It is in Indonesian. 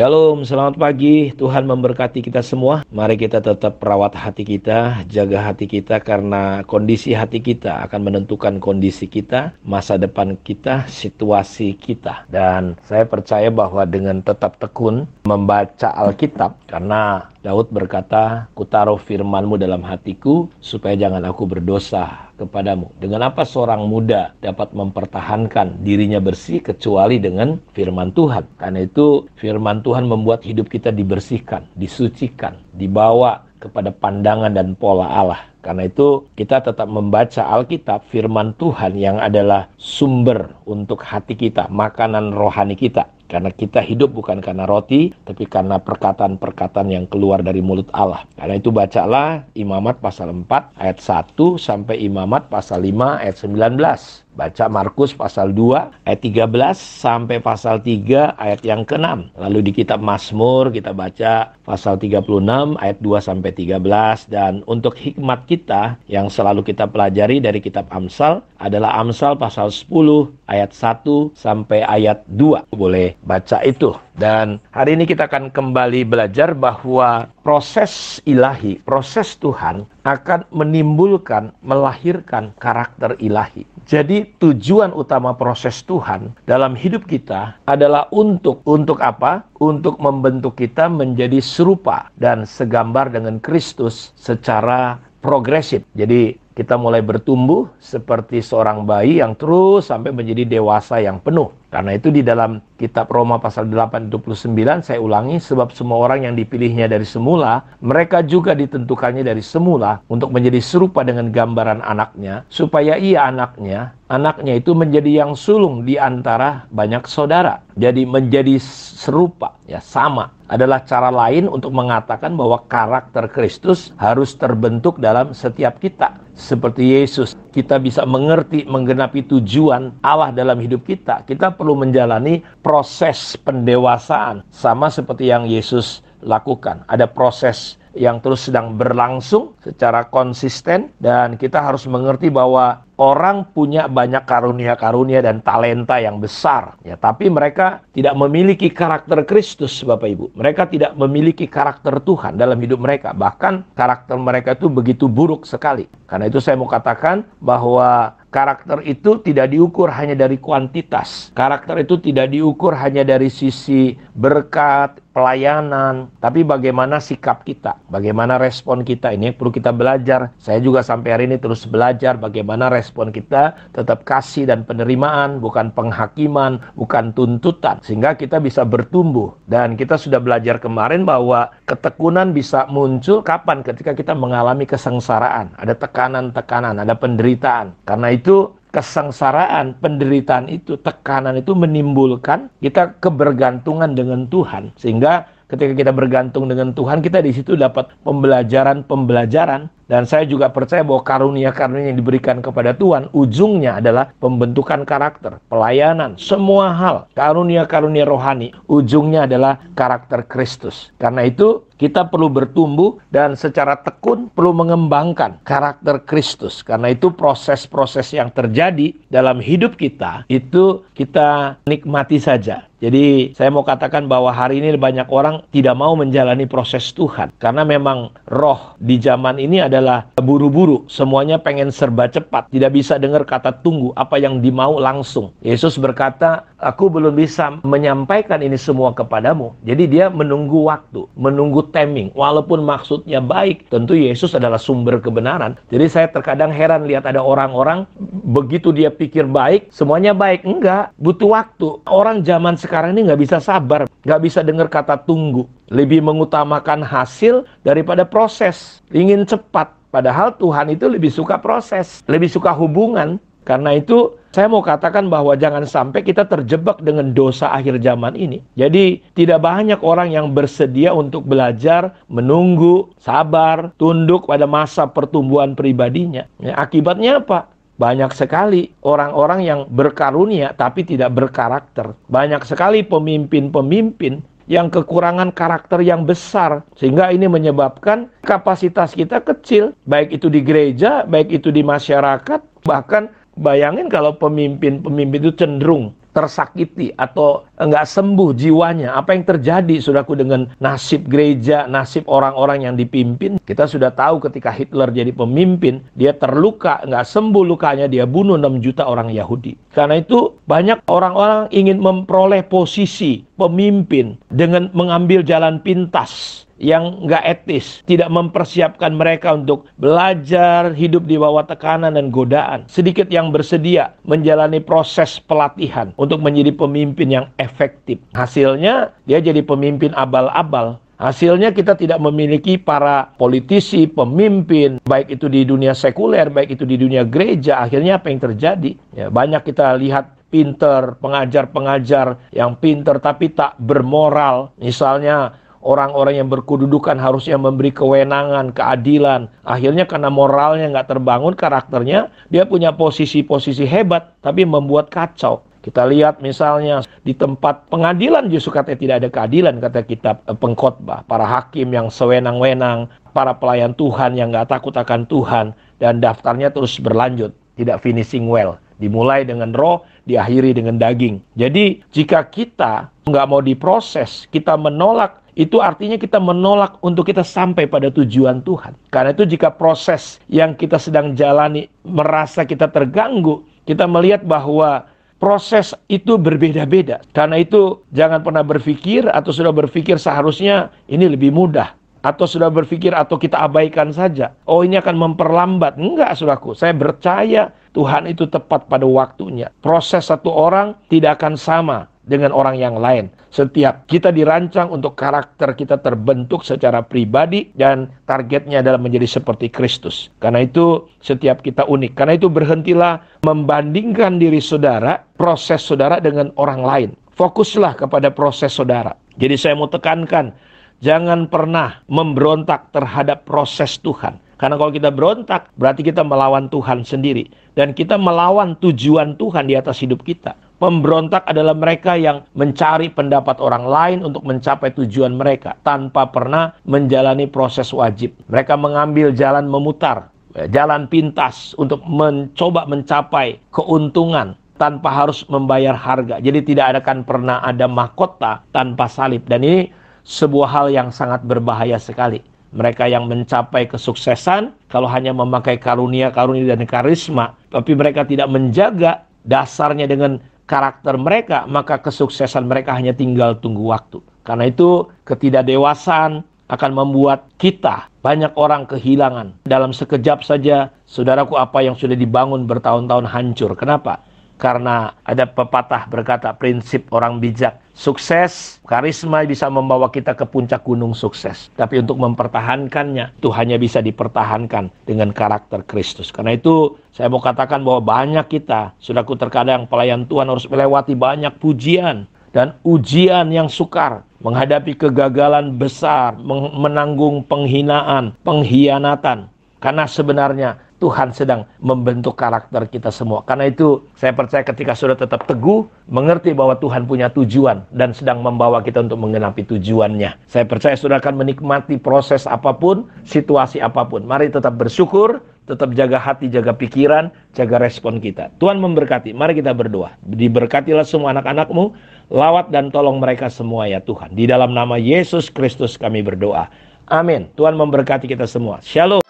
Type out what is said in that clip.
Shalom, selamat pagi. Tuhan memberkati kita semua. Mari kita tetap rawat hati kita, jaga hati kita, karena kondisi hati kita akan menentukan kondisi kita, masa depan kita, situasi kita. Dan saya percaya bahwa dengan tetap tekun membaca Alkitab, karena Daud berkata, "Kutaruh firman-Mu dalam hatiku, supaya jangan aku berdosa kepadamu." Dengan apa seorang muda dapat mempertahankan dirinya bersih kecuali dengan firman Tuhan? Karena itu firman Tuhan membuat hidup kita dibersihkan, disucikan, dibawa kepada pandangan dan pola Allah. Karena itu kita tetap membaca Alkitab, firman Tuhan yang adalah sumber untuk hati kita, makanan rohani kita. Karena kita hidup bukan karena roti, tapi karena perkataan-perkataan yang keluar dari mulut Allah. Karena itu bacalah Imamat pasal 4 ayat 1 sampai Imamat pasal 5 ayat 19. Baca Markus pasal 2 ayat 13 sampai pasal 3 ayat yang ke-6. Lalu di kitab Mazmur kita baca pasal 36 ayat 2 sampai 13. Dan untuk hikmat kita yang selalu kita pelajari dari kitab Amsal adalah Amsal pasal 10 ayat 1 sampai ayat 2. Boleh baca itu. Dan hari ini kita akan kembali belajar bahwa proses ilahi, proses Tuhan akan menimbulkan, melahirkan karakter ilahi. Jadi tujuan utama proses Tuhan dalam hidup kita adalah untuk apa? Untuk membentuk kita menjadi serupa dan segambar dengan Kristus secara progresif. Jadi kita mulai bertumbuh seperti seorang bayi yang terus sampai menjadi dewasa yang penuh. Karena itu di dalam kitab Roma pasal 8:29 saya ulangi, sebab semua orang yang dipilihnya dari semula, mereka juga ditentukannya dari semula untuk menjadi serupa dengan gambaran anaknya, supaya ia anaknya itu menjadi yang sulung di antara banyak saudara. Jadi menjadi serupa, ya sama, adalah cara lain untuk mengatakan bahwa karakter Kristus harus terbentuk dalam setiap kita. Seperti Yesus, kita bisa mengerti, menggenapi tujuan Allah dalam hidup kita. Kita perlu menjalani proses pendewasaan, sama seperti yang Yesus lakukan. Ada proses yang terus sedang berlangsung secara konsisten, dan kita harus mengerti bahwa orang punya banyak karunia-karunia dan talenta yang besar, ya, tapi mereka tidak memiliki karakter Kristus, Bapak Ibu. Mereka tidak memiliki karakter Tuhan dalam hidup mereka. Bahkan karakter mereka itu begitu buruk sekali. Karena itu saya mau katakan bahwa karakter itu tidak diukur hanya dari kuantitas. Karakter itu tidak diukur hanya dari sisi berkat, pelayanan, tapi bagaimana sikap kita, bagaimana respon kita. Ini perlu kita belajar. Saya juga sampai hari ini terus belajar bagaimana respon kita tetap kasih dan penerimaan, bukan penghakiman, bukan tuntutan, sehingga kita bisa bertumbuh. Dan kita sudah belajar kemarin bahwa ketekunan bisa muncul kapan? Ketika kita mengalami kesengsaraan, ada tekanan-tekanan, ada penderitaan. Karena itu kesengsaraan, penderitaan itu, tekanan itu menimbulkan kita kebergantungan dengan Tuhan. Sehingga ketika kita bergantung dengan Tuhan, kita di situ dapat pembelajaran. Dan saya juga percaya bahwa karunia-karunia yang diberikan kepada Tuhan, ujungnya adalah pembentukan karakter, pelayanan, semua hal. Karunia-karunia rohani, ujungnya adalah karakter Kristus. Karena itu, kita perlu bertumbuh dan secara tekun perlu mengembangkan karakter Kristus. Karena itu proses-proses yang terjadi dalam hidup kita, itu kita nikmati saja. Jadi saya mau katakan bahwa hari ini banyak orang tidak mau menjalani proses Tuhan. Karena memang roh di zaman ini adalah buru-buru. Semuanya pengen serba cepat. Tidak bisa dengar kata tunggu. Apa yang dimau langsung. Yesus berkata, "Aku belum bisa menyampaikan ini semua kepadamu." Jadi dia menunggu waktu, menunggu timing. Walaupun maksudnya baik, tentu Yesus adalah sumber kebenaran. Jadi saya terkadang heran lihat ada orang-orang begitu dia pikir baik, semuanya baik. Enggak, butuh waktu. Orang zaman sekarang ini nggak bisa sabar, nggak bisa dengar kata tunggu. Lebih mengutamakan hasil daripada proses. Ingin cepat. Padahal Tuhan itu lebih suka proses, lebih suka hubungan. Karena itu saya mau katakan bahwa jangan sampai kita terjebak dengan dosa akhir zaman ini. Jadi tidak banyak orang yang bersedia untuk belajar, menunggu, sabar, tunduk pada masa pertumbuhan pribadinya. Ya, akibatnya apa? Banyak sekali orang-orang yang berkarunia tapi tidak berkarakter. Banyak sekali pemimpin-pemimpin yang kekurangan karakter yang besar. Sehingga ini menyebabkan kapasitas kita kecil. Baik itu di gereja, baik itu di masyarakat. Bahkan bayangin kalau pemimpin-pemimpin itu cenderung tersakiti atau enggak sembuh jiwanya. Apa yang terjadi, saudaraku, dengan nasib gereja, nasib orang-orang yang dipimpin? Kita sudah tahu ketika Hitler jadi pemimpin, dia terluka, enggak sembuh lukanya, dia bunuh 6 juta orang Yahudi. Karena itu banyak orang-orang ingin memperoleh posisi pemimpin dengan mengambil jalan pintas yang nggak etis, tidak mempersiapkan mereka untuk belajar, hidup di bawah tekanan dan godaan. Sedikit yang bersedia menjalani proses pelatihan untuk menjadi pemimpin yang efektif. Hasilnya, dia jadi pemimpin abal-abal. Hasilnya kita tidak memiliki para politisi, pemimpin, baik itu di dunia sekuler, baik itu di dunia gereja. Akhirnya apa yang terjadi? Ya, banyak kita lihat pinter, pengajar-pengajar yang pinter tapi tak bermoral. Misalnya, orang-orang yang berkedudukan harusnya memberi kewenangan, keadilan. Akhirnya karena moralnya nggak terbangun, karakternya, dia punya posisi-posisi hebat, tapi membuat kacau. Kita lihat misalnya di tempat pengadilan justru katanya tidak ada keadilan, kata kitab Pengkhotbah. Para hakim yang sewenang-wenang, para pelayan Tuhan yang nggak takut akan Tuhan, dan daftarnya terus berlanjut, tidak finishing well. Dimulai dengan roh, diakhiri dengan daging. Jadi jika kita nggak mau diproses, kita menolak, itu artinya kita menolak untuk kita sampai pada tujuan Tuhan. Karena itu jika proses yang kita sedang jalani merasa kita terganggu, kita melihat bahwa proses itu berbeda-beda. Karena itu jangan pernah berpikir atau sudah berpikir seharusnya ini lebih mudah. Atau sudah berpikir atau kita abaikan saja. Oh, ini akan memperlambat. Enggak, saudaraku. Saya percaya Tuhan itu tepat pada waktunya. Proses satu orang tidak akan sama dengan orang yang lain. Setiap kita dirancang untuk karakter kita terbentuk secara pribadi dan targetnya adalah menjadi seperti Kristus. Karena itu setiap kita unik. Karena itu berhentilah membandingkan diri saudara, proses saudara dengan orang lain. Fokuslah kepada proses saudara. Jadi saya mau tekankan, jangan pernah memberontak terhadap proses Tuhan. Karena kalau kita berontak, berarti kita melawan Tuhan sendiri. Dan kita melawan tujuan Tuhan di atas hidup kita. Pemberontak adalah mereka yang mencari pendapat orang lain untuk mencapai tujuan mereka, tanpa pernah menjalani proses wajib. Mereka mengambil jalan memutar, jalan pintas untuk mencoba mencapai keuntungan, tanpa harus membayar harga. Jadi tidak akan pernah ada mahkota tanpa salib. Dan ini sebuah hal yang sangat berbahaya sekali. Mereka yang mencapai kesuksesan, kalau hanya memakai karunia dan karisma, tapi mereka tidak menjaga dasarnya dengan karakter mereka, maka kesuksesan mereka hanya tinggal tunggu waktu. Karena itu ketidakdewasaan akan membuat kita, banyak orang kehilangan. Dalam sekejap saja, saudaraku, apa yang sudah dibangun bertahun-tahun hancur. Kenapa? Karena ada pepatah berkata, prinsip orang bijak, sukses, karisma bisa membawa kita ke puncak gunung sukses. Tapi untuk mempertahankannya, itu hanya bisa dipertahankan dengan karakter Kristus. Karena itu, saya mau katakan bahwa banyak kita, saudaraku, terkadang pelayan Tuhan harus melewati banyak pujian dan ujian yang sukar, menghadapi kegagalan besar, menanggung penghinaan, pengkhianatan. Karena sebenarnya Tuhan sedang membentuk karakter kita semua. Karena itu saya percaya ketika sudah tetap teguh, mengerti bahwa Tuhan punya tujuan dan sedang membawa kita untuk menggenapi tujuannya. Saya percaya sudah akan menikmati proses apapun, situasi apapun. Mari tetap bersyukur, tetap jaga hati, jaga pikiran, jaga respon kita. Tuhan memberkati. Mari kita berdoa. Diberkatilah semua anak-anakmu, lawat dan tolong mereka semua ya Tuhan. Di dalam nama Yesus Kristus kami berdoa. Amin. Tuhan memberkati kita semua. Shalom.